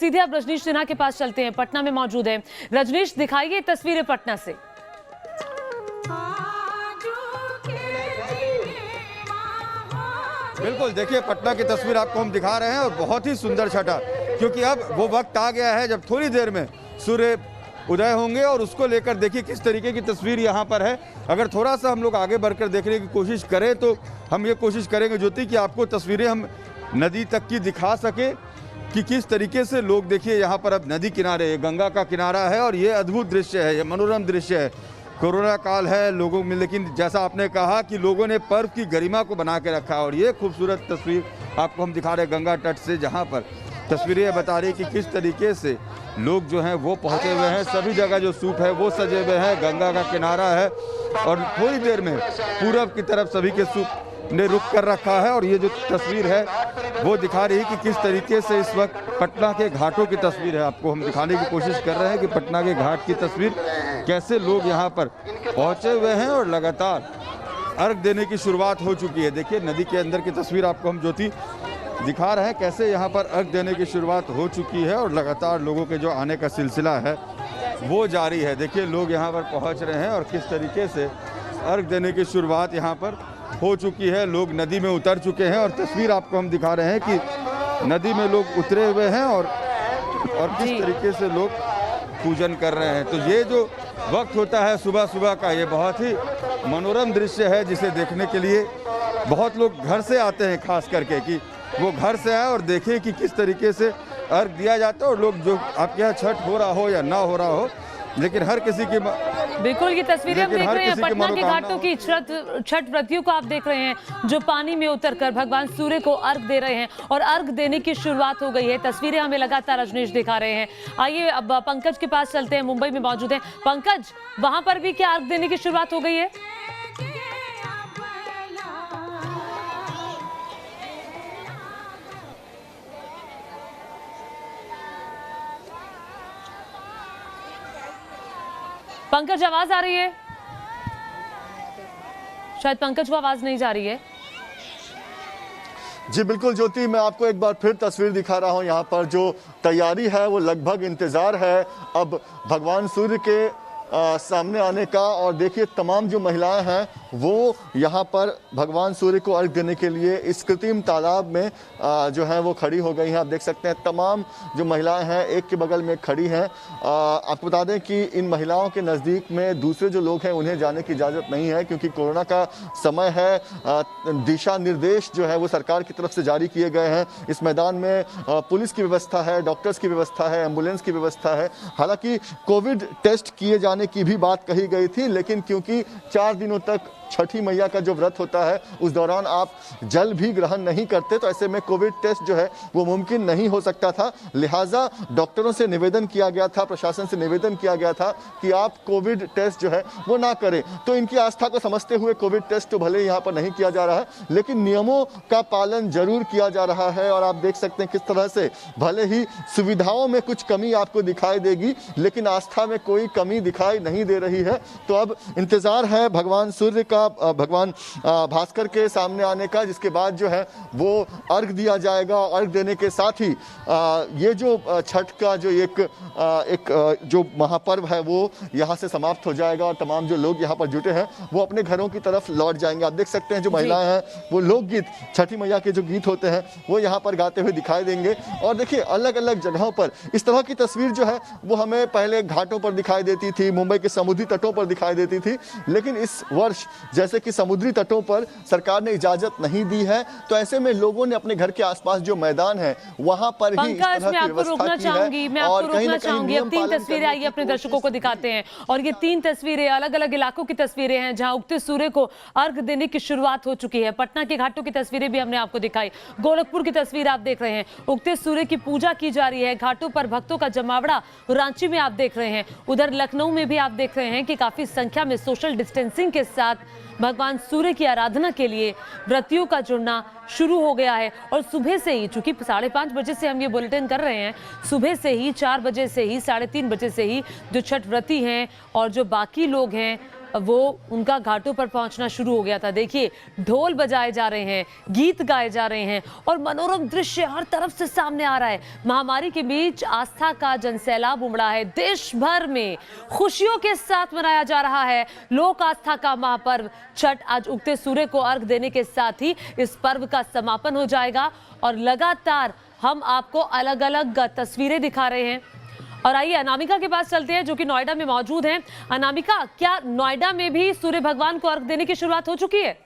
सीधे अब रजनीश सिन्हा के पास चलते हैं, पटना में मौजूद है। रजनीश, दिखाइए तस्वीरें पटना से। बिल्कुल, देखिए पटना की तस्वीर आपको हम दिखा रहे हैं और बहुत ही सुंदर छटा, क्योंकि अब वो वक्त आ गया है जब थोड़ी देर में सूर्य उदय होंगे और उसको लेकर देखिए किस तरीके की तस्वीर यहाँ पर है। अगर थोड़ा सा हम लोग आगे बढ़कर देखने की कोशिश करें तो हम ये कोशिश करेंगे ज्योति कि आपको तस्वीरें हम नदी तक की दिखा सके कि किस तरीके से लोग, देखिए यहाँ पर अब नदी किनारे गंगा का किनारा है और ये अद्भुत दृश्य है, ये मनोरम दृश्य है। कोरोना काल है लोगों में, लेकिन जैसा आपने कहा कि लोगों ने पर्व की गरिमा को बना के रखा और ये खूबसूरत तस्वीर आपको हम दिखा रहे गंगा तट से, जहाँ पर तस्वीरें बता रही कि किस तरीके से लोग जो हैं वो पहुँचे हुए हैं। सभी जगह जो सूप है वो सजे हुए हैं, गंगा का किनारा है और थोड़ी देर में पूरब की तरफ सभी के सूप ने रुक कर रखा है। और ये जो तस्वीर है वो दिखा रही है कि किस तरीके से इस वक्त पटना के घाटों की तस्वीर है। आपको हम दिखाने की कोशिश कर रहे हैं कि पटना के घाट की तस्वीर, कैसे लोग यहाँ पर पहुँचे हुए हैं और लगातार अर्घ देने की शुरुआत हो चुकी है। देखिए नदी के अंदर की तस्वीर आपको हम ज्योति दिखा रहे हैं, कैसे यहाँ पर अर्घ देने की शुरुआत हो चुकी है और लगातार लोगों के जो आने का सिलसिला है वो जारी है। देखिए लोग यहाँ पर पहुँच रहे हैं और किस तरीके से अर्घ देने की शुरुआत यहाँ पर हो चुकी है। लोग नदी में उतर चुके हैं और तस्वीर आपको हम दिखा रहे हैं कि नदी में लोग उतरे हुए हैं और किस तरीके से लोग पूजन कर रहे हैं। तो ये जो वक्त होता है सुबह सुबह का, ये बहुत ही मनोरम दृश्य है जिसे देखने के लिए बहुत लोग घर से आते हैं, खास करके कि वो घर से आए और देखें कि किस तरीके से अर्घ दिया जाता है। और लोग जो आपके यहाँ छठ हो रहा हो या ना हो रहा हो, लेकिन हर किसी की बिल्कुल ये तस्वीरें हम देख रहे हैं पटना के घाटों की छठ व्रतियों को आप देख रहे हैं जो पानी में उतरकर भगवान सूर्य को अर्घ दे रहे हैं और अर्घ देने की शुरुआत हो गई है। तस्वीरें हमें लगातार रजनीश दिखा रहे हैं। आइए अब पंकज के पास चलते हैं, मुंबई में मौजूद हैं। पंकज, वहां पर भी क्या अर्घ देने की शुरुआत हो गई है? पंकज, आवाज आ रही है? शायद पंकज को आवाज नहीं जा रही है। जी बिल्कुल ज्योति, मैं आपको एक बार फिर तस्वीर दिखा रहा हूं। यहाँ पर जो तैयारी है वो लगभग इंतजार है अब भगवान सूर्य के सामने आने का। और देखिए तमाम जो महिलाएं हैं वो यहाँ पर भगवान सूर्य को अर्घ देने के लिए इस कृत्रिम तालाब में जो है वो खड़ी हो गई हैं। आप देख सकते हैं तमाम जो महिलाएं हैं एक के बगल में खड़ी हैं। आपको बता दें कि इन महिलाओं के नज़दीक में दूसरे जो लोग हैं उन्हें जाने की इजाज़त नहीं है, क्योंकि कोरोना का समय है। दिशा निर्देश जो है वो सरकार की तरफ से जारी किए गए हैं। इस मैदान में पुलिस की व्यवस्था है, डॉक्टर्स की व्यवस्था है, एम्बुलेंस की व्यवस्था है। हालांकि कोविड टेस्ट किए जाने की भी बात कही गई थी, लेकिन क्योंकि 4 दिनों तक छठी मैया का जो व्रत होता है उस दौरान आप जल भी ग्रहण नहीं करते, तो ऐसे में कोविड टेस्ट जो है वो मुमकिन नहीं हो सकता था। लिहाजा डॉक्टरों से निवेदन किया गया था, प्रशासन से निवेदन किया गया था कि आप कोविड टेस्ट जो है वो ना करें। तो इनकी आस्था को समझते हुए कोविड टेस्ट तो भले यहाँ पर नहीं किया जा रहा है, लेकिन नियमों का पालन जरूर किया जा रहा है। और आप देख सकते हैं किस तरह से भले ही सुविधाओं में कुछ कमी आपको दिखाई देगी, लेकिन आस्था में कोई कमी दिखाई नहीं दे रही है। तो अब इंतजार है भगवान सूर्य का, भगवान भास्कर के सामने आने का, जिसके बाद जो है वो अर्घ दिया जाएगा। अर्घ देने के साथ ही ये जो छठ का जो एक जो महापर्व है वो यहाँ से समाप्त हो जाएगा और तमाम जो लोग यहाँ पर जुटे हैं वो अपने घरों की तरफ लौट जाएंगे। आप देख सकते हैं जो महिलाएं हैं वो लोकगीत, छठी मैया के जो गीत होते हैं वो यहाँ पर गाते हुए दिखाई देंगे। और देखिए अलग अलग जगहों पर इस तरह की तस्वीर जो है वो हमें पहले घाटों पर दिखाई देती थी, मुंबई के समुद्री तटों पर दिखाई देती थी, लेकिन इस वर्ष जैसे कि समुद्री तटों पर सरकार ने इजाजत नहीं दी है, तो ऐसे में लोगों ने अपने घर के आसपास जो मैदान है वहां पर ही इस तरह की व्यवस्था की है। मैं आपको रोकना चाहूंगी। अब 3 तस्वीरें आइए अपने दर्शकों को दिखाते हैं, और ये 3 तस्वीरें अलग अलग इलाकों की तस्वीरें हैं जहां उगते सूर्य को अर्घ देने की शुरुआत हो चुकी है। पटना के घाटों की तस्वीरें भी हमने आपको दिखाई, गोरखपुर की तस्वीर आप देख रहे हैं, उगते सूर्य की पूजा की जा रही है, घाटों पर भक्तों का जमावड़ा रांची में आप देख रहे हैं। उधर लखनऊ में भी आप देख रहे हैं कि काफी संख्या में सोशल डिस्टेंसिंग के साथ भगवान सूर्य की आराधना के लिए व्रतियों का जुड़ना शुरू हो गया है। और सुबह से ही, चूंकि 5:30 बजे से हम ये बुलेटिन कर रहे हैं, सुबह से ही 4 बजे से ही 3:30 बजे से ही जो छठ व्रती हैं और जो बाकी लोग हैं वो उनका घाटों पर पहुंचना शुरू हो गया था। देखिए, ढोल बजाए जा रहे हैं, गीत गाए जा रहे हैं और मनोरम दृश्य हर तरफ से सामने आ रहा है। महामारी के बीच आस्था का जनसैलाब उमड़ा है। देश भर में खुशियों के साथ मनाया जा रहा है लोक आस्था का महापर्व छठ। आज उगते सूर्य को अर्घ देने के साथ ही इस पर्व का समापन हो जाएगा और लगातार हम आपको अलग अलग तस्वीरें दिखा रहे हैं। और आइए अनामिका के पास चलते हैं जो कि नोएडा में मौजूद हैं। अनामिका, क्या नोएडा में भी सूर्य भगवान को अर्घ देने की शुरुआत हो चुकी है?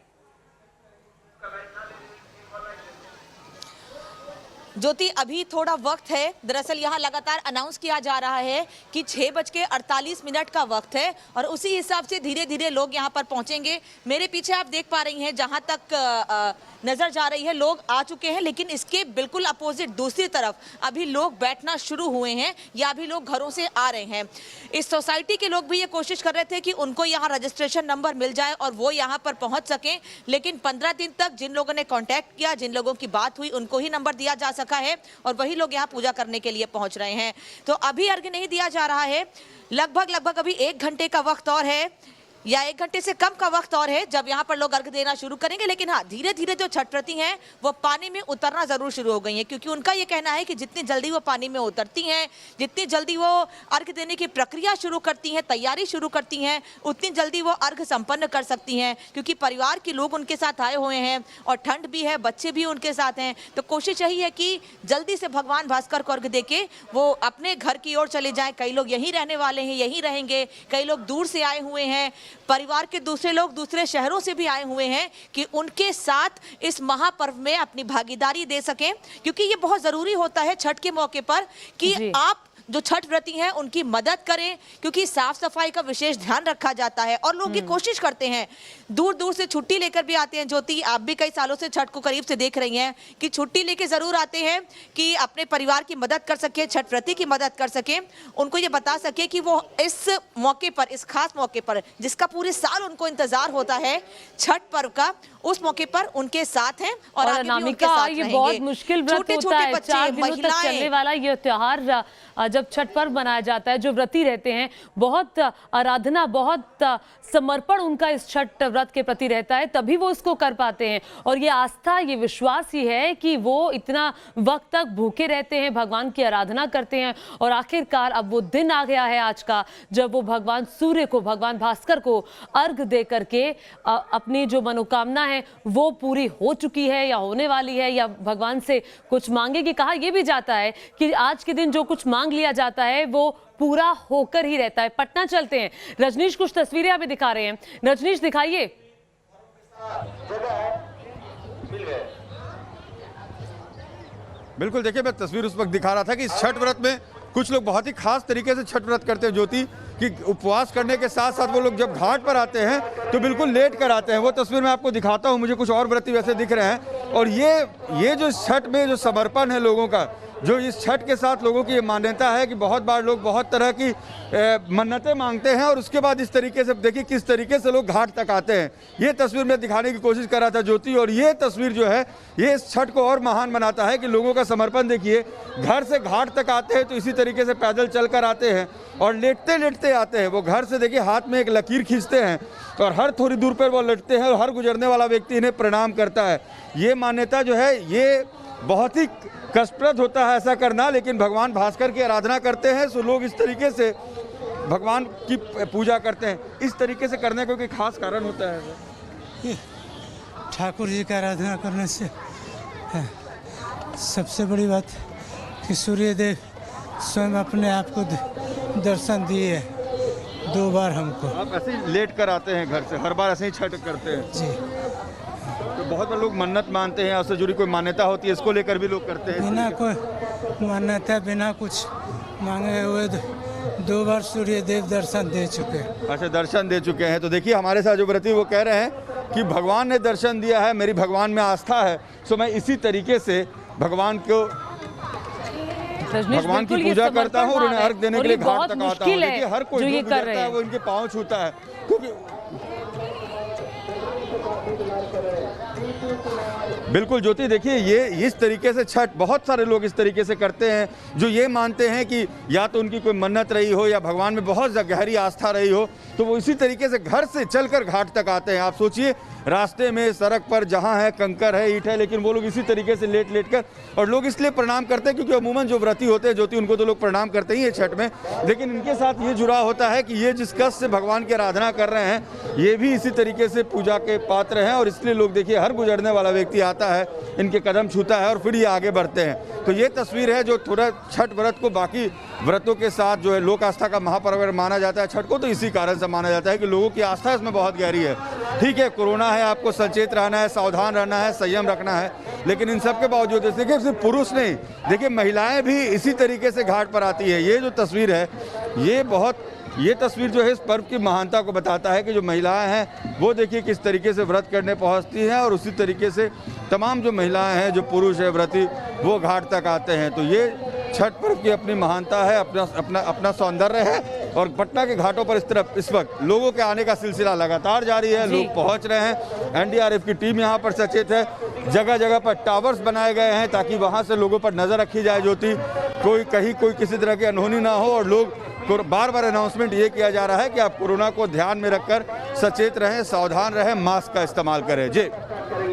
ज्योति, अभी थोड़ा वक्त है। दरअसल यहाँ लगातार अनाउंस किया जा रहा है कि 6:48 का वक्त है और उसी हिसाब से धीरे धीरे लोग यहाँ पर पहुँचेंगे। मेरे पीछे आप देख पा रही हैं, जहाँ तक नजर जा रही है लोग आ चुके हैं, लेकिन इसके बिल्कुल अपोजिट दूसरी तरफ अभी लोग बैठना शुरू हुए हैं या अभी लोग घरों से आ रहे हैं। इस सोसाइटी के लोग भी ये कोशिश कर रहे थे कि उनको यहाँ रजिस्ट्रेशन नंबर मिल जाए और वो यहाँ पर पहुँच सकें, लेकिन 15 दिन तक जिन लोगों ने कॉन्टैक्ट किया, जिन लोगों की बात हुई, उनको ही नंबर दिया जा सका है और वही लोग यहाँ पूजा करने के लिए पहुंच रहे हैं। तो अभी अर्घ्य नहीं दिया जा रहा है। लगभग अभी 1 घंटे का वक्त और है या 1 घंटे से कम का वक्त और है जब यहाँ पर लोग अर्घ देना शुरू करेंगे। लेकिन हाँ, धीरे धीरे जो छठ व्रती हैं वो पानी में उतरना जरूर शुरू हो गई हैं, क्योंकि उनका ये कहना है कि जितनी जल्दी वो पानी में उतरती हैं, जितनी जल्दी वो अर्घ देने की प्रक्रिया शुरू करती हैं, तैयारी शुरू करती हैं, उतनी जल्दी वो अर्घ संपन्न कर सकती हैं, क्योंकि परिवार के लोग उनके साथ आए हुए हैं और ठंड भी है, बच्चे भी उनके साथ हैं। तो कोशिश यही है कि जल्दी से भगवान भास्कर को अर्घ दे के वो अपने घर की ओर चले जाएं। कई लोग यहीं रहने वाले हैं, यहीं रहेंगे, कई लोग दूर से आए हुए हैं, परिवार के दूसरे लोग दूसरे शहरों से भी आए हुए हैं कि उनके साथ इस महापर्व में अपनी भागीदारी दे सकें, क्योंकि ये बहुत जरूरी होता है छठ के मौके पर कि आप जो छठ व्रती हैं उनकी मदद करें, क्योंकि साफ सफाई का विशेष ध्यान रखा जाता है और लोग ये कोशिश करते हैं, दूर दूर से छुट्टी लेकर भी आते हैं। ज्योति, आप भी कई सालों से छठ को करीब से देख रही हैं कि छुट्टी लेके जरूर आते हैं कि अपने परिवार की मदद कर सके, छठ व्रती की मदद कर सके, उनको ये बता सके कि वो इस मौके पर, इस खास मौके पर जिसका पूरे साल उनको इंतजार होता है छठ पर्व का, उस मौके पर उनके साथ हैं और आगे भी उनके साथ ये बहुत मुश्किल व्रत होता है। 4 दिनों तक चलने वाला ये त्योहार जब छठ पर्व मनाया जाता है, जो व्रती रहते हैं बहुत आराधना, बहुत समर्पण उनका इस छठ व्रत के प्रति रहता है, तभी वो इसको कर पाते हैं। और ये आस्था, ये विश्वास ही है कि वो इतना वक्त तक भूखे रहते हैं, भगवान की आराधना करते हैं और आखिरकार अब वो दिन आ गया है आज का, जब वो भगवान सूर्य को, भगवान भास्कर को अर्घ दे करके अपनी जो मनोकामना है वो पूरी हो चुकी है या होने वाली है या भगवान से कुछ मांगेगी। कहा यह भी जाता है कि आज के दिन जो कुछ मांग लिया जाता है वो पूरा होकर ही रहता है। पटना चलते हैं, रजनीश कुछ तस्वीरें हमें दिखा रहे हैं। रजनीश, दिखाइए। बिल्कुल, देखिए, मैं तस्वीर उस वक्त दिखा रहा था कि इस छठ व्रत में कुछ लोग बहुत ही खास तरीके से छठ व्रत करते हैं ज्योति, कि उपवास करने के साथ साथ वो लोग जब घाट पर आते हैं तो बिल्कुल लेट कर आते हैं। वो तस्वीर मैं आपको दिखाता हूँ, मुझे कुछ और व्रती वैसे दिख रहे हैं। और ये जो छठ में जो समर्पण है लोगों का, जो इस छठ के साथ लोगों की ये मान्यता है कि बहुत बार लोग बहुत तरह की मन्नतें मांगते हैं और उसके बाद इस तरीके से देखिए किस तरीके से लोग घाट तक आते हैं। ये तस्वीर मैं दिखाने की कोशिश कर रहा था ज्योति, और ये तस्वीर जो है ये इस छठ को और महान बनाता है कि लोगों का समर्पण देखिए। घर से घाट तक आते हैं तो इसी तरीके से पैदल चल कर आते हैं और लेटते लेटते आते हैं। वो घर से देखिए हाथ में एक लकीर खींचते हैं और हर थोड़ी दूर पर वो लेटते हैं और हर गुजरने वाला व्यक्ति इन्हें प्रणाम करता है। ये मान्यता जो है ये बहुत ही कष्टप्रद होता है ऐसा करना, लेकिन भगवान भास्कर की आराधना करते हैं तो लोग इस तरीके से भगवान की पूजा करते हैं। इस तरीके से करने का कोई खास कारण होता है? ठाकुर जी की आराधना करने से सबसे बड़ी बात कि सूर्यदेव स्वयं अपने आप को दर्शन दिए 2 बार हमको। आप ऐसे ही लेट कर आते हैं घर से, हर बार ऐसे ही छठ करते हैं? जी। तो बहुत बार लोग मन्नत मानते हैं, उससे जुड़ी कोई मान्यता होती है, इसको लेकर भी लोग करते हैं? बिना कोई मान्यता, बिना कुछ मांगे हुए 2 बार सूर्य देव दर्शन दे चुके। अच्छा, दर्शन दे चुके हैं। तो देखिए हमारे साथ जो व्रती वो कह रहे हैं कि भगवान ने दर्शन दिया है, मेरी भगवान में आस्था है, सो मैं इसी तरीके से भगवान की पूजा करता हूँ और उन्हें अर्घ देने के लिए घाट तक आता हूँ। देखिए हर कोई जो गुजरता है वो इनके पाँव छूता है, क्योंकि बिल्कुल ज्योति, देखिए ये इस तरीके से छठ बहुत सारे लोग इस तरीके से करते हैं जो ये मानते हैं कि या तो उनकी कोई मन्नत रही हो या भगवान में बहुत गहरी आस्था रही हो तो वो इसी तरीके से घर से चलकर घाट तक आते हैं। आप सोचिए, रास्ते में सड़क पर जहाँ है कंकर है, ईंट है, लेकिन वो लोग इसी तरीके से लेट लेट कर, और लोग इसलिए प्रणाम करते हैं क्योंकि अमूमन जो व्रती होते हैं ज्योति, उनको तो लोग प्रणाम करते ही है छठ में, लेकिन इनके साथ ये जुड़ा होता है कि ये जिस कष्ट से भगवान की आराधना कर रहे हैं ये भी इसी तरीके से पूजा के पात्र हैं, और इसलिए लोग देखिए हर गुजरने वाला व्यक्ति आता है, इनके कदम छूता है और फिर ये आगे बढ़ते हैं। तो ये तस्वीर है जो थोड़ा छठ व्रत को बाकी व्रतों के साथ जो है लोक आस्था का महापर्व माना जाता है छठ को, तो इसी कारण से माना जाता है कि लोगों की आस्था इसमें बहुत गहरी है। ठीक है, कोरोना है, आपको सचेत रहना है, सावधान रहना है, संयम रखना है, लेकिन इन सब के बावजूद देखिए सिर्फ पुरुष नहीं, देखिए महिलाएं भी इसी तरीके से घाट पर आती है। ये जो तस्वीर है ये तस्वीर जो है इस पर्व की महानता को बताता है कि जो महिलाएं हैं वो देखिए किस तरीके से व्रत करने पहुंचती हैं, और उसी तरीके से तमाम जो महिलाएं हैं, जो पुरुष है व्रती, वो घाट तक आते हैं। तो ये छठ पर्व की अपनी महानता है, अपना सौंदर्य है, और पटना के घाटों पर इस वक्त लोगों के आने का सिलसिला लगातार जारी है, लोग पहुंच रहे हैं। एनडीआरएफ की टीम यहाँ पर सचेत है, जगह जगह पर टावर्स बनाए गए हैं ताकि वहाँ से लोगों पर नजर रखी जाए, ज्योति कोई किसी तरह की अनहोनी ना हो, और लोग बार बार अनाउंसमेंट ये किया जा रहा है कि आप कोरोना को ध्यान में रखकर सचेत रहें, सावधान रहें, मास्क का इस्तेमाल करें। जी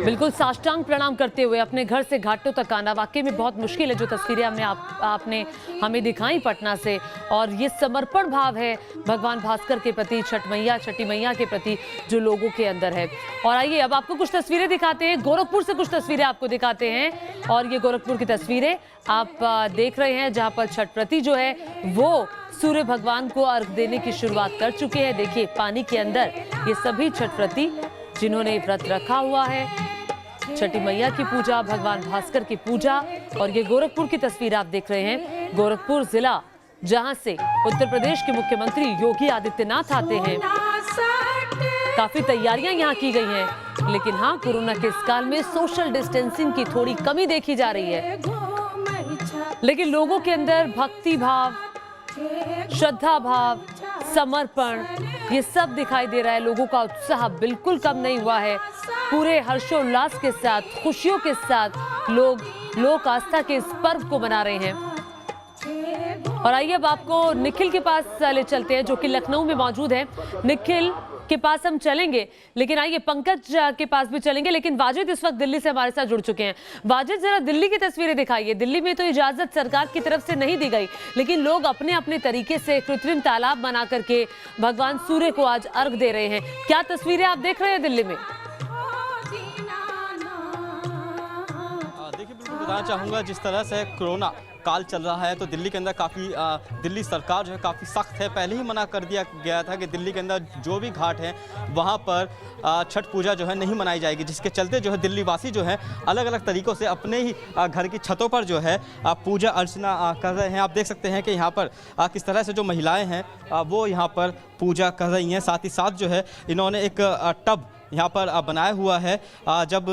बिल्कुल, साष्टांग प्रणाम करते हुए अपने घर से घाटों तक आना वाकई में बहुत मुश्किल है। जो तस्वीरें आपने हमें दिखाई पटना से, और ये समर्पण भाव है भगवान भास्कर के प्रति, छठी मैया के प्रति जो लोगों के अंदर है। और आइए अब आपको कुछ तस्वीरें दिखाते हैं, गोरखपुर से कुछ तस्वीरें आपको दिखाते हैं। और ये गोरखपुर की तस्वीरें आप देख रहे हैं, जहाँ पर छठ व्रती जो है वो सूर्य भगवान को अर्घ देने की शुरुआत कर चुके हैं। देखिए पानी के अंदर ये सभी छठ व्रती जिन्होंने व्रत रखा हुआ है, छठी मैया की पूजा, भगवान भास्कर की पूजा। और ये गोरखपुर की तस्वीर आप देख रहे हैं, गोरखपुर जिला जहां से उत्तर प्रदेश के मुख्यमंत्री योगी आदित्यनाथ आते हैं। काफी तैयारियां यहां की गई हैं, लेकिन हाँ, कोरोना के इस काल में सोशल डिस्टेंसिंग की थोड़ी कमी देखी जा रही है, लेकिन लोगों के अंदर भक्ति भाव, श्रद्धा भाव, समर्पण, ये सब दिखाई दे रहा है। लोगों का उत्साह बिल्कुल कम नहीं हुआ है। पूरे हर्षोल्लास के साथ, खुशियों के साथ लोग लोक आस्था के इस पर्व को मना रहे हैं। और आइए अब आपको निखिल के पास ले चलते हैं, जो कि लखनऊ में मौजूद है। निखिल के पास हम चलेंगे, लेकिन आइए पंकज के पास भी चलेंगे, लेकिन वाजिद इस वक्त दिल्ली से हमारे साथ जुड़ चुके हैं। वाजिद, जरा दिल्ली की तस्वीरें दिखाइए। दिल्ली में तो इजाजत सरकार की तरफ से नहीं दी गई, लेकिन लोग अपने अपने तरीके से कृत्रिम तालाब बना करके भगवान सूर्य को आज अर्घ दे रहे हैं। क्या तस्वीरें आप देख रहे हैं दिल्ली में? देखिए, बिल्कुल बताना चाहूँगा, जिस तरह से कोरोना काल चल रहा है तो दिल्ली के अंदर काफ़ी दिल्ली सरकार जो है काफ़ी सख्त है। पहले ही मना कर दिया गया था कि दिल्ली के अंदर जो भी घाट हैं वहाँ पर छठ पूजा जो है नहीं मनाई जाएगी, जिसके चलते जो है दिल्ली वासी जो है अलग अलग तरीक़ों से अपने ही घर की छतों पर जो है पूजा अर्चना कर रहे हैं। आप देख सकते हैं कि यहाँ पर किस तरह से जो महिलाएँ हैं वो यहाँ पर पूजा कर रही हैं। साथ ही साथ जो है इन्होंने एक टब यहाँ पर बनाया हुआ है। जब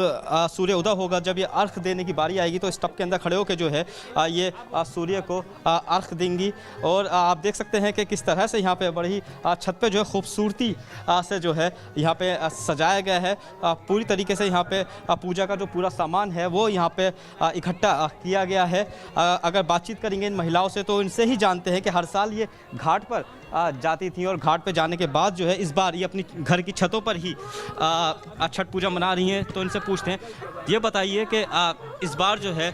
सूर्य उदय होगा, जब ये अर्घ देने की बारी आएगी, तो इस टब के अंदर खड़े होकर जो है ये सूर्य को अर्घ देंगी। और आप देख सकते हैं कि किस तरह से यहाँ पे बड़ी छत पे जो है खूबसूरती से जो है यहाँ पे सजाया गया है। पूरी तरीके से यहाँ पे पूजा का जो पूरा सामान है वो यहाँ पे इकट्ठा किया गया है। अगर बातचीत करेंगे इन महिलाओं से तो इनसे ही जानते हैं कि हर साल ये घाट पर जाती थी, और घाट पे जाने के बाद जो है इस बार ये अपनी घर की छतों पर ही छठ पूजा मना रही हैं। तो इनसे पूछते हैं, ये बताइए कि इस बार जो है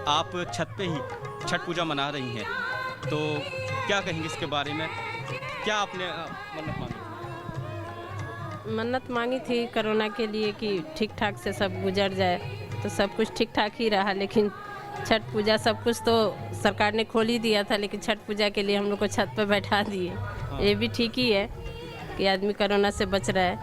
आप छत पे ही छठ पूजा मना रही हैं, तो क्या कहेंगे इसके बारे में? क्या आपने मन्नत मांगी? मन्नत मांगी थी कोरोना के लिए कि ठीक ठाक से सब गुजर जाए, तो सब कुछ ठीक ठाक ही रहा। लेकिन छठ पूजा सब कुछ तो सरकार ने खोल ही दिया था, लेकिन छठ पूजा के लिए हम लोग को छत पर बैठा दिए। ये भी ठीक ही है कि आदमी कोरोना से बच रहा है,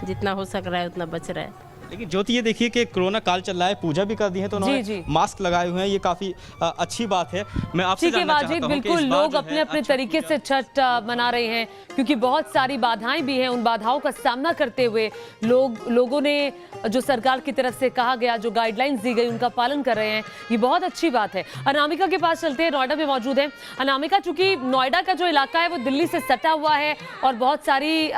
जितना हो सक रहा है उतना बच रहा है। लेकिन ज्योति, ये देखिए कि कोरोना काल चल रहा है, पूजा भी कर दी है तो उन्होंने मास्क लगाए हुए हैं, ये काफी अच्छी बात है। मैं आपसे जानना चाहता हूं बिल्कुल लोग अपने अपने तरीके से छठ मना रहे हैं, क्योंकि बहुत सारी बाधाएं भी हैं। उन बाधाओं का सामना करते हुए लोगों ने जो सरकार की तरफ से कहा गया, जो गाइडलाइंस दी गई, उनका पालन कर रहे हैं। ये बहुत अच्छी बात है। अनामिका के पास चलते हैं, नोएडा में मौजूद है। अनामिका, चूंकि नोएडा का जो इलाका है वो दिल्ली से सटा हुआ है और बहुत सारी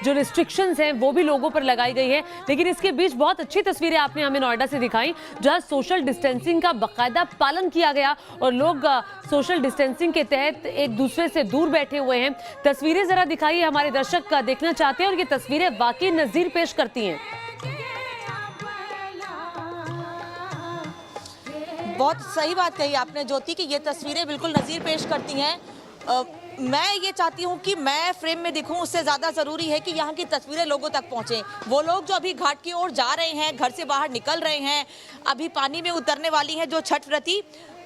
जो रिस्ट्रिक्शंस हैं वो भी लोगों पर लगाई गई है, लेकिन इसके बीच बहुत अच्छी तस्वीरें आपने हमें नोएडा से दिखाई, जहां सोशल डिस्टेंसिंग का बाकायदा पालन किया गया और लोग सोशल डिस्टेंसिंग के तहत एक दूसरे से दूर बैठे हुए हैं। तस्वीरें जरा दिखाइए, हमारे दर्शक देखना चाहते हैं और ये तस्वीरें वाकई नज़ीर पेश करती हैं। बहुत सही बात कही आपने ज्योति कि ये तस्वीरें बिल्कुल नज़ीर पेश करती हैं। मैं ये चाहती हूँ कि मैं फ्रेम में दिखूं, उससे ज़्यादा ज़रूरी है कि यहाँ की तस्वीरें लोगों तक पहुँचें। वो लोग जो अभी घाट की ओर जा रहे हैं, घर से बाहर निकल रहे हैं, अभी पानी में उतरने वाली हैं जो छठ व्रती,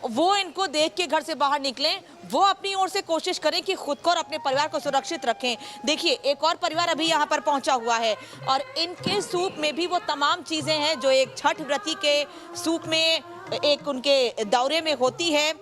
वो इनको देख के घर से बाहर निकलें, वो अपनी ओर से कोशिश करें कि खुद को और अपने परिवार को सुरक्षित रखें। देखिए एक और परिवार अभी यहाँ पर पहुँचा हुआ है और इनके सूप में भी वो तमाम चीज़ें हैं जो एक छठ व्रती के सूप में, एक उनके दौरे में होती है।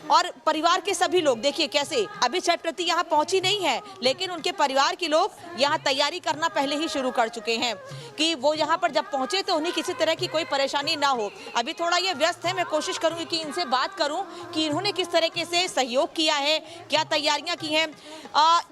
और परिवार के सभी लोग देखिए कैसे, अभी छठ व्रती यहाँ पहुंची नहीं है लेकिन उनके परिवार के लोग यहाँ तैयारी करना पहले ही शुरू कर चुके हैं कि वो यहाँ पर जब पहुंचे तो उन्हें किसी तरह की कोई परेशानी ना हो। अभी थोड़ा ये व्यस्त है, मैं कोशिश करूंगी कि इनसे बात करूं कि इन्होंने किस तरीके से सहयोग किया है, क्या तैयारियां की हैं।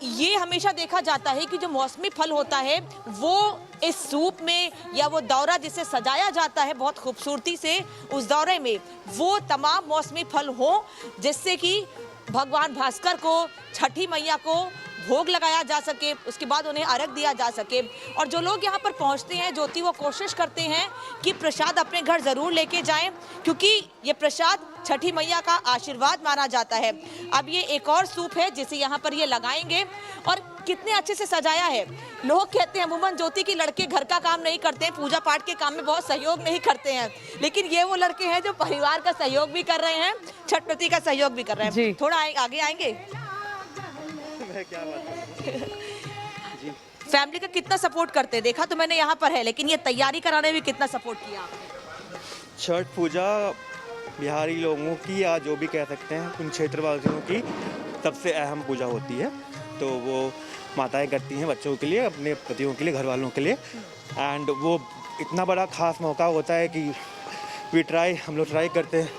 ये हमेशा देखा जाता है कि जो मौसमी फल होता है वो इस सूप में या वो दौरा जिसे सजाया जाता है बहुत खूबसूरती से, उस दौरे में वो तमाम मौसमी फल हो जिससे कि भगवान भास्कर को, छठी मैया को भोग लगाया जा सके, उसके बाद उन्हें अर्घ दिया जा सके। और जो लोग यहाँ पर पहुँचते हैं ज्योति, वो कोशिश करते हैं कि प्रसाद अपने घर ज़रूर लेके जाएं क्योंकि ये प्रसाद छठी मैया का आशीर्वाद माना जाता है। अब ये एक और सूप है जिसे यहाँ पर ये लगाएंगे और कितने अच्छे से सजाया है। लोग कहते हैं अमूमन ज्योति की लड़के घर का काम नहीं करते हैं, पूजा पाठ के काम में बहुत सहयोग नहीं करते हैं, लेकिन ये वो लड़के हैं जो परिवार का सहयोग भी कर रहे हैं, छठ व्रती का सहयोग भी कर रहे हैं। थोड़ा आगे आएंगे। क्या बात है जी। फैमिली का कितना सपोर्ट करते हैं देखा तो मैंने यहाँ पर है, लेकिन ये तैयारी कराने में कितना सपोर्ट किया आपने? छठ पूजा बिहारी लोगों की या जो भी कह सकते हैं उन क्षेत्रवासियों की सबसे अहम पूजा होती है। तो वो माताएं करती हैं बच्चों के लिए, अपने पतियों के लिए, घर वालों के लिए। एंड वो इतना बड़ा खास मौका होता है कि हम लोग ट्राई करते हैं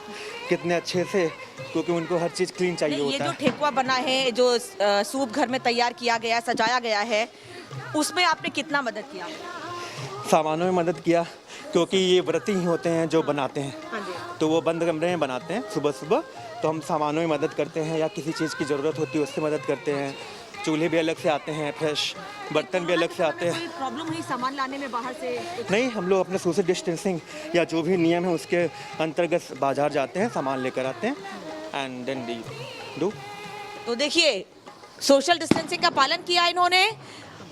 कितने अच्छे से, क्योंकि उनको हर चीज़ क्लीन चाहिए होता है। ये जो ठेकुआ बना है, जो सूप घर में तैयार किया गया है, सजाया गया है, उसमें आपने कितना मदद किया? सामानों में मदद किया, क्योंकि ये व्रती ही होते हैं जो बनाते हैं, तो वो बंद कमरे में बनाते हैं सुबह सुबह, तो हम सामानों में मदद करते हैं या किसी चीज़ की ज़रूरत होती है उससे मदद करते हैं। चूल्हे भी अलग से आते हैं, फ्रेश बर्तन भी अलग से आते हैं। प्रॉब्लम हुई सामान लाने में बाहर से? नहीं, हम लोग अपने सोशल डिस्टेंसिंग या जो भी नियम है उसके अंतर्गत बाजार जाते हैं, सामान लेकर आते हैं एंड देन डू। तो देखिए सोशल डिस्टेंसिंग का पालन किया इन्होंने,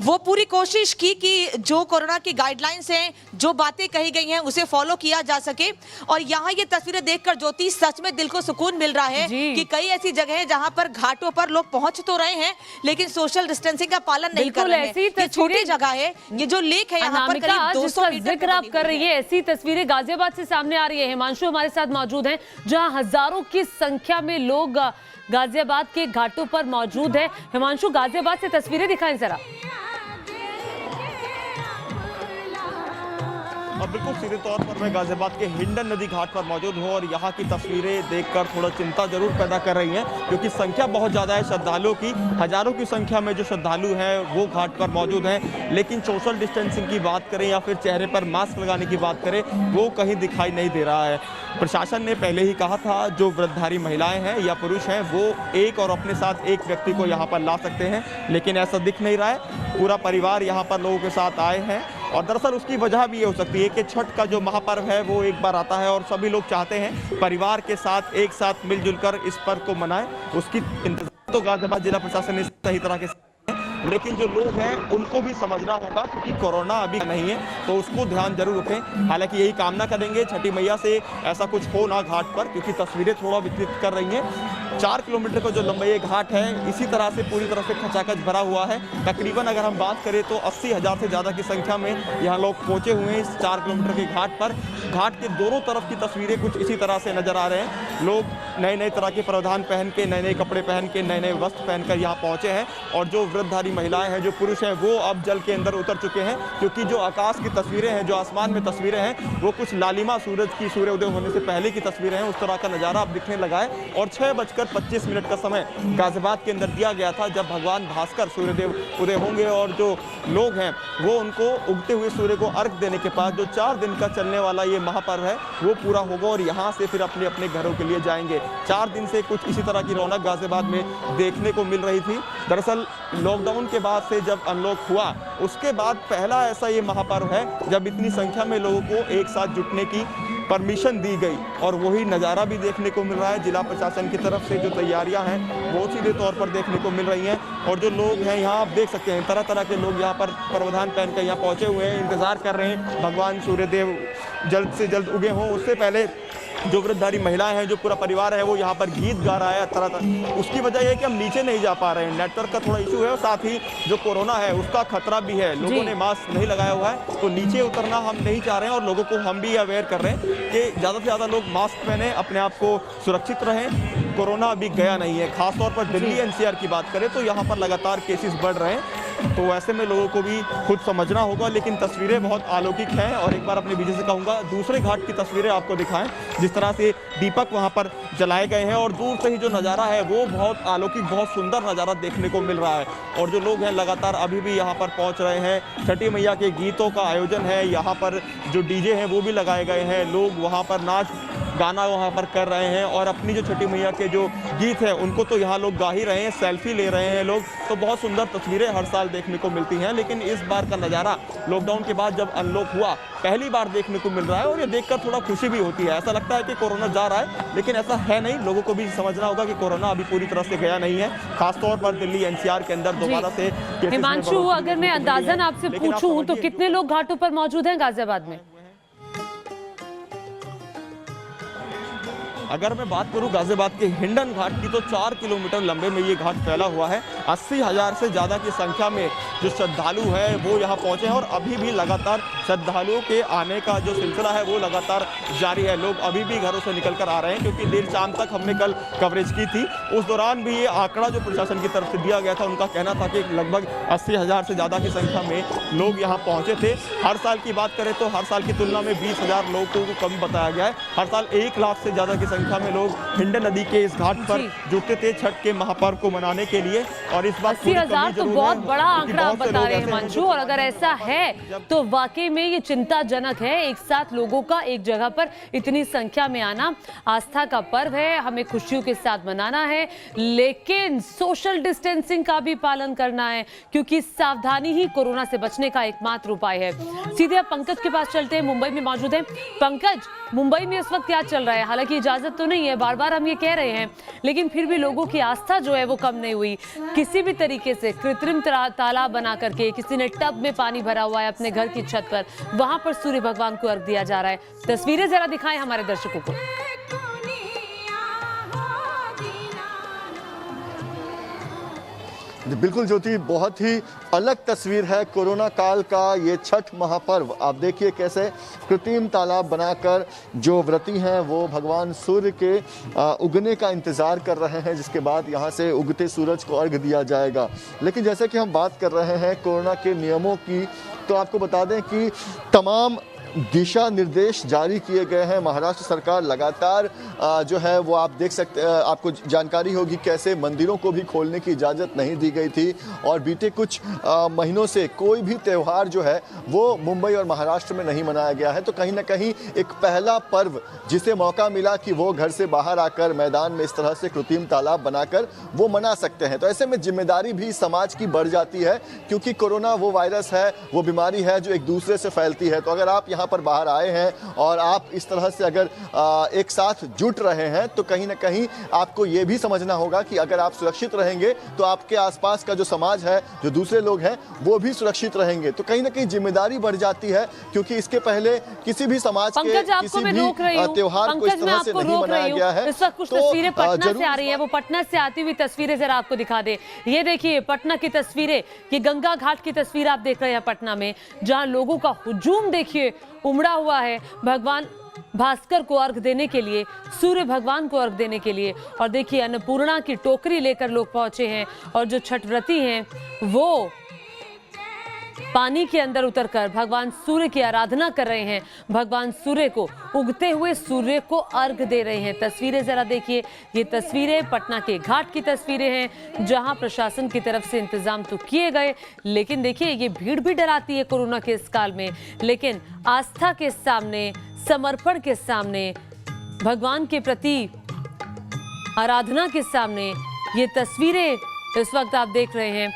वो पूरी कोशिश की कि जो कोरोना की गाइडलाइंस हैं, जो बातें कही गई हैं उसे फॉलो किया जा सके। और यहाँ ये तस्वीरें देखकर ज्योति सच में दिल को सुकून मिल रहा है कि कई ऐसी जगह है जहाँ पर घाटों पर लोग पहुंच तो रहे हैं लेकिन सोशल डिस्टेंसिंग का पालन नहीं कर रहे हैं। ये छोटी जगह है, ये जो लेक है यहाँ पर करीब 200 मीटर जिक्र आप कर रही है, ऐसी तस्वीरें गाजियाबाद से सामने आ रही है। हिमांशु हमारे साथ मौजूद हैं, जहाँ हजारों की संख्या में लोग गाजियाबाद के घाटों पर मौजूद है। हिमांशु, गाजियाबाद से तस्वीरें दिखाएं जरा। और बिल्कुल सीधे तौर पर मैं गाजियाबाद के हिंडन नदी घाट पर मौजूद हूँ और यहाँ की तस्वीरें देखकर थोड़ा चिंता जरूर पैदा कर रही हैं, क्योंकि संख्या बहुत ज़्यादा है श्रद्धालुओं की। हज़ारों की संख्या में जो श्रद्धालु हैं वो घाट पर मौजूद हैं, लेकिन सोशल डिस्टेंसिंग की बात करें या फिर चेहरे पर मास्क लगाने की बात करें, वो कहीं दिखाई नहीं दे रहा है। प्रशासन ने पहले ही कहा था जो व्रतधारी महिलाएं हैं या पुरुष हैं वो एक और अपने साथ एक व्यक्ति को यहाँ पर ला सकते हैं, लेकिन ऐसा दिख नहीं रहा है। पूरा परिवार यहाँ पर लोगों के साथ आए हैं और दरअसल उसकी वजह भी ये हो सकती है कि छठ का जो महापर्व है वो एक बार आता है और सभी लोग चाहते हैं परिवार के साथ एक साथ मिलजुल कर इस पर्व को मनाएं। उसकी इंतजार तो गाजियाबाद जिला प्रशासन ने सही तरह के, लेकिन जो लोग हैं उनको भी समझना होगा क्योंकि कोरोना अभी नहीं है, तो उसको ध्यान जरूर रखें। हालांकि यही कामना करेंगे छठी मैया से ऐसा कुछ हो ना घाट पर, क्योंकि तस्वीरें थोड़ा विकृत कर रही हैं। 4 किलोमीटर का जो लंबाई घाट है इसी तरह से पूरी तरह से खचाखच भरा हुआ है। तकरीबन अगर हम बात करें तो 80,000 से ज़्यादा की संख्या में यहाँ लोग पहुँचे हुए हैं इस 4 किलोमीटर के घाट पर। घाट के दोनों तरफ की तस्वीरें कुछ इसी तरह से नजर आ रहे हैं। लोग नए नए तरह के परिधान पहन के, नए नए कपड़े पहन के, नए नए वस्त्र पहनकर यहाँ पहुँचे हैं और जो व्रतधारी महिलाएं हैं, जो पुरुष हैं, वो अब जल के अंदर उतर चुके हैं, क्योंकि जो आकाश की तस्वीरें हैं, जो आसमान में तस्वीरें हैं, वो कुछ लालिमा सूरज की सूर्योदय होने से पहले की तस्वीरें हैं। उस तरह का नज़ारा अब दिखने लगा है और 6 5:25 का समय गाजियाबाद के अंदर दिया गया था, जब भगवान भास्कर सूर्यदेव उदय होंगे और जो लोग हैं वो उनको उगते हुए सूर्य को अर्घ देने के बाद जो 4 दिन का चलने वाला ये महापर्व है वो पूरा होगा और यहाँ से फिर अपने अपने घरों के लिए जाएंगे। 4 दिन से कुछ इसी तरह की रौनक गाजियाबाद में देखने को मिल रही थी। दरअसल लॉकडाउन के बाद से जब अनलॉक हुआ उसके बाद पहला ऐसा ये महापर्व है जब इतनी संख्या में लोगों को एक साथ जुटने की परमिशन दी गई और वही नज़ारा भी देखने को मिल रहा है। जिला प्रशासन की तरफ से जो तैयारियां हैं वो सीधे तौर पर देखने को मिल रही हैं और जो लोग हैं यहाँ आप देख सकते हैं तरह तरह के लोग यहाँ पर प्रावधान पहनकर यहाँ पहुँचे हुए हैं, इंतज़ार कर रहे हैं भगवान सूर्यदेव जल्द से जल्द उगे हों। उससे पहले जो वृद्धधारी महिलाएं हैं, जो पूरा परिवार है वो यहाँ पर गीत गा रहा है तरह। उसकी वजह यह है कि हम नीचे नहीं जा पा रहे हैं, नेटवर्क का थोड़ा इशू है और साथ ही जो कोरोना है उसका खतरा भी है। लोगों ने मास्क नहीं लगाया हुआ है तो नीचे उतरना हम नहीं चाह रहे हैं और लोगों को हम भी अवेयर कर रहे हैं कि ज़्यादा से ज़्यादा लोग मास्क पहने, अपने आप को सुरक्षित रहें। कोरोना अभी गया नहीं है। खासतौर पर दिल्ली एनसीआर की बात करें तो यहाँ पर लगातार केसेस बढ़ रहे हैं, तो ऐसे में लोगों को भी खुद समझना होगा। लेकिन तस्वीरें बहुत अलौकिक हैं और एक बार अपने विजय से कहूँगा दूसरे घाट की तस्वीरें आपको दिखाएं, जिस तरह से दीपक वहाँ पर जलाए गए हैं और दूर से ही जो नज़ारा है वो बहुत अलौकिक, बहुत सुंदर नज़ारा देखने को मिल रहा है। और जो लोग हैं लगातार अभी भी यहाँ पर पहुँच रहे हैं। छठी मैया के गीतों का आयोजन है, यहाँ पर जो डीजे हैं वो भी लगाए गए हैं, लोग वहाँ पर नाच गाना वहाँ पर कर रहे हैं और अपनी जो छठी मैया के जो गीत हैं उनको तो यहाँ लोग गा ही रहे हैं, सेल्फी ले रहे हैं लोग। तो बहुत सुंदर तस्वीरें हर साल देखने को मिलती हैं, लेकिन इस बार का नज़ारा लॉकडाउन के बाद जब अनलॉक हुआ पहली बार देखने को मिल रहा है और ये देखकर थोड़ा खुशी भी होती है। ऐसा लगता है कि कोरोना जा रहा है, लेकिन ऐसा है नहीं। लोगों को भी समझना होगा कि कोरोना अभी पूरी तरह से गया नहीं है, खासतौर पर दिल्ली एनसीआर के अंदर दोबारा से। हिमांशु, अगर मैं अंदाजन आपसे पूछूं तो कितने लोग घाटों पर मौजूद हैं गाजियाबाद में? अगर मैं बात करूं गाजियाबाद के हिंडन घाट की तो 4 किलोमीटर लंबे में ये घाट फैला हुआ है। 80,000 से ज़्यादा की संख्या में जो श्रद्धालु हैं वो यहाँ पहुँचे हैं और अभी भी लगातार श्रद्धालुओं के आने का जो सिलसिला है वो लगातार जारी है। लोग अभी भी घरों से निकल कर आ रहे हैं क्योंकि देर शाम तक हमने कल कवरेज की थी, उस दौरान भी ये आंकड़ा जो प्रशासन की तरफ से दिया गया था उनका कहना था कि लगभग 80,000 से ज़्यादा की संख्या में लोग यहाँ पहुँचे थे। हर साल की बात करें तो हर साल की तुलना में 20,000 लोगों को कम बताया गया है। हर साल 1 लाख से ज़्यादा की संख्या में लोग हिंडन नदी के इस घाट पर जुटते थे छठ के महापर्व को मनाने के लिए। और इस बार 80,000 तो बहुत बड़ा आंकड़ा आप बता रहे हैं हिमांशु, और अगर ऐसा है तो वाकई में ये चिंताजनक है। एक साथ लोगों का एक जगह पर इतनी संख्या में आना, आस्था का पर्व है, हमें खुशियों के साथ मनाना है, लेकिन सोशल डिस्टेंसिंग का भी पालन करना है क्योंकि सावधानी ही कोरोना से बचने का एकमात्र उपाय है। सीधे अब पंकज के पास चलते हैं, मुंबई में मौजूद हैं। पंकज, मुंबई में इस वक्त क्या चल रहा है? हालांकि इजाजत तो नहीं है, बार बार हम ये कह रहे हैं, लेकिन फिर भी लोगों की आस्था जो है वो कम नहीं हुई। किसी भी तरीके से कृत्रिम तालाब बना करके, किसी ने टब में पानी भरा हुआ है अपने घर की छत पर, वहां पर सूर्य भगवान को अर्घ दिया जा रहा है। तस्वीरें जरा दिखाएं हमारे दर्शकों को। बिल्कुल ज्योति, बहुत ही अलग तस्वीर है कोरोना काल का ये छठ महापर्व। आप देखिए कैसे कृत्रिम तालाब बनाकर जो व्रती हैं वो भगवान सूर्य के उगने का इंतज़ार कर रहे हैं, जिसके बाद यहाँ से उगते सूरज को अर्घ दिया जाएगा। लेकिन जैसे कि हम बात कर रहे हैं कोरोना के नियमों की, तो आपको बता दें कि तमाम दिशा निर्देश जारी किए गए हैं। महाराष्ट्र सरकार लगातार जो है वो आप देख सकते, आपको जानकारी होगी कैसे मंदिरों को भी खोलने की इजाज़त नहीं दी गई थी और बीते कुछ महीनों से कोई भी त्यौहार जो है वो मुंबई और महाराष्ट्र में नहीं मनाया गया है। तो कहीं ना कहीं एक पहला पर्व जिसे मौका मिला कि वो घर से बाहर आकर मैदान में इस तरह से कृत्रिम तालाब बनाकर वो मना सकते हैं। तो ऐसे में जिम्मेदारी भी समाज की बढ़ जाती है क्योंकि कोरोना वो वायरस है, वो बीमारी है जो एक दूसरे से फैलती है। तो अगर आप यहाँ पर बाहर आए हैं और आप इस तरह से अगर एक साथ जुट रहे हैं तो कहीं ना कहीं आपको ये भी समझना होगा कि अगर आप सुरक्षित रहेंगे तो आपके आसपास का जो समाज है, जो दूसरे लोग हैं, वो भी सुरक्षित रहेंगे। तो कहीं ना कहीं जिम्मेदारी बढ़ जाती है क्योंकि इसके पहले किसी भी समाज के किसी भी त्योहार को इस तरह से नहीं मनाया गया है। इस वक्त कुछ तस्वीरें पटना से आ रही है, वो पटना से आती हुई तस्वीरें जरा आपको दिखा दे। ये देखिए पटना की तस्वीरें, कि गंगा घाट की तस्वीर आप देख रहे हैं पटना में, जहां लोगों का हुजूम देखिए उमड़ा हुआ है भगवान भास्कर को अर्घ देने के लिए, सूर्य भगवान को अर्घ देने के लिए। और देखिए अन्नपूर्णा की टोकरी लेकर लोग पहुंचे हैं और जो छठ व्रती हैं वो पानी के अंदर उतरकर भगवान सूर्य की आराधना कर रहे हैं, भगवान सूर्य को, उगते हुए सूर्य को अर्घ दे रहे हैं। तस्वीरें जरा देखिए, ये तस्वीरें पटना के घाट की तस्वीरें हैं, जहां प्रशासन की तरफ से इंतजाम तो किए गए, लेकिन देखिए ये भीड़ भी डराती है कोरोना के इस काल में, लेकिन आस्था के सामने, समर्पण के सामने, भगवान के प्रति आराधना के सामने ये तस्वीरें इस वक्त आप देख रहे हैं।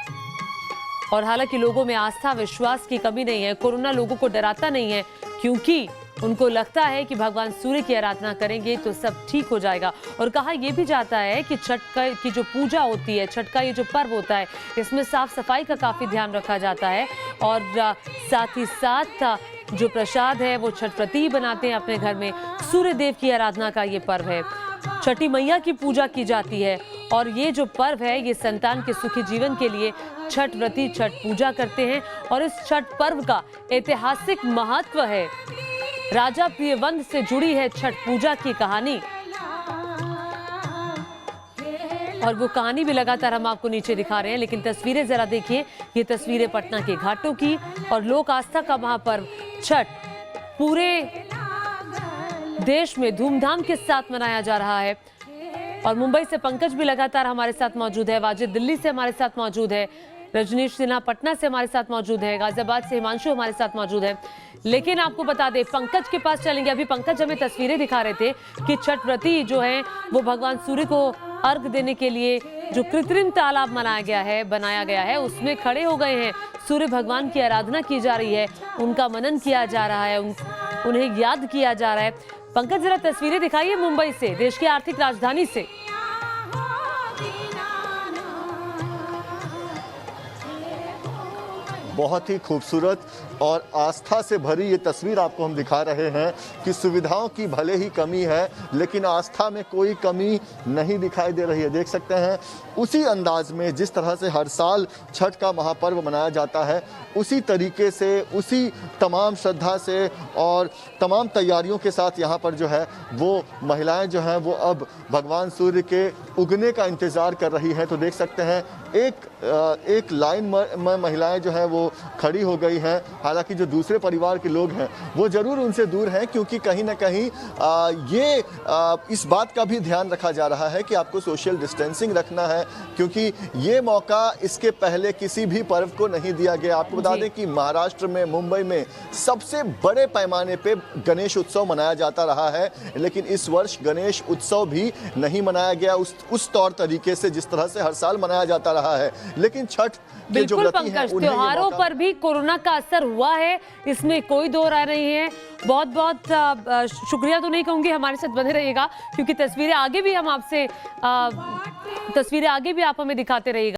और हालांकि लोगों में आस्था विश्वास की कमी नहीं है, कोरोना लोगों को डराता नहीं है, क्योंकि उनको लगता है कि भगवान सूर्य की आराधना करेंगे तो सब ठीक हो जाएगा। और कहा यह भी जाता है कि छठ की जो पूजा होती है, छठ का ये जो पर्व होता है, इसमें साफ सफाई का काफी ध्यान रखा जाता है और साथ ही साथ जो प्रसाद है वो छठ व्रती ही बनाते हैं अपने घर में। सूर्य देव की आराधना का ये पर्व है, छठी मैया की पूजा की जाती है और ये जो पर्व है ये संतान के सुखी जीवन के लिए छठ व्रती छठ पूजा करते हैं। और इस छठ पर्व का ऐतिहासिक महत्व है, राजा प्रियवंत से जुड़ी है छठ पूजा की कहानी और वो कहानी भी लगातार हम आपको नीचे दिखा रहे हैं। लेकिन तस्वीरें जरा देखिए, ये तस्वीरें पटना के घाटों की और लोक आस्था का महापर्व छठ पूरे देश में धूमधाम के साथ मनाया जा रहा है। और मुंबई से पंकज भी लगातार हमारे साथ मौजूद है, वाजिद दिल्ली से हमारे साथ मौजूद है, रजनीश सिन्हा पटना से हमारे साथ मौजूद है, गाजियाबाद से हिमांशु हमारे साथ मौजूद है। लेकिन आपको बता दें, पंकज के पास चलेंगे। अभी पंकज हमें तस्वीरें दिखा रहे थे कि छठ व्रती जो है वो भगवान सूर्य को अर्घ देने के लिए जो कृत्रिम तालाब बनाया गया है उसमें खड़े हो गए हैं। सूर्य भगवान की आराधना की जा रही है, उनका मनन किया जा रहा है, उन्हें याद किया जा रहा है। पंकज जरा तस्वीरें दिखाइए मुंबई से, देश की आर्थिक राजधानी से। बहुत ही खूबसूरत और आस्था से भरी ये तस्वीर आपको हम दिखा रहे हैं कि सुविधाओं की भले ही कमी है लेकिन आस्था में कोई कमी नहीं दिखाई दे रही है। देख सकते हैं उसी अंदाज में जिस तरह से हर साल छठ का महापर्व मनाया जाता है, उसी तरीके से, उसी तमाम श्रद्धा से और तमाम तैयारियों के साथ यहाँ पर जो है वो महिलाएं जो हैं वो अब भगवान सूर्य के उगने का इंतज़ार कर रही हैं। तो देख सकते हैं एक लाइन में महिलाएं जो हैं वो खड़ी हो गई हैं। हालांकि जो दूसरे परिवार के लोग हैं वो ज़रूर उनसे दूर हैं, क्योंकि कहीं ना कहीं इस बात का भी ध्यान रखा जा रहा है कि आपको सोशल डिस्टेंसिंग रखना है, क्योंकि ये मौका इसके पहले किसी भी पर्व को नहीं दिया गया। आपको बता दें कि महाराष्ट्र में, मुंबई में सबसे बड़े पैमाने पे गणेश उत्सव मनाया जाता रहा है, लेकिन इस वर्ष गणेश उत्सव भी नहीं मनाया गया उस तौर तरीके से जिस तरह से हर साल मनाया जाता रहा है। लेकिन छठ के जो व्रती हैं उन्हें त्योहारों पर भी कोरोना का असर हुआ है, इसमें कोई दो राय नहीं है। बहुत बहुत शुक्रिया तो नहीं कहूंगी, हमारे साथ बने रहिएगा क्योंकि तस्वीरें आगे भी आप हमें दिखाते रहिएगा।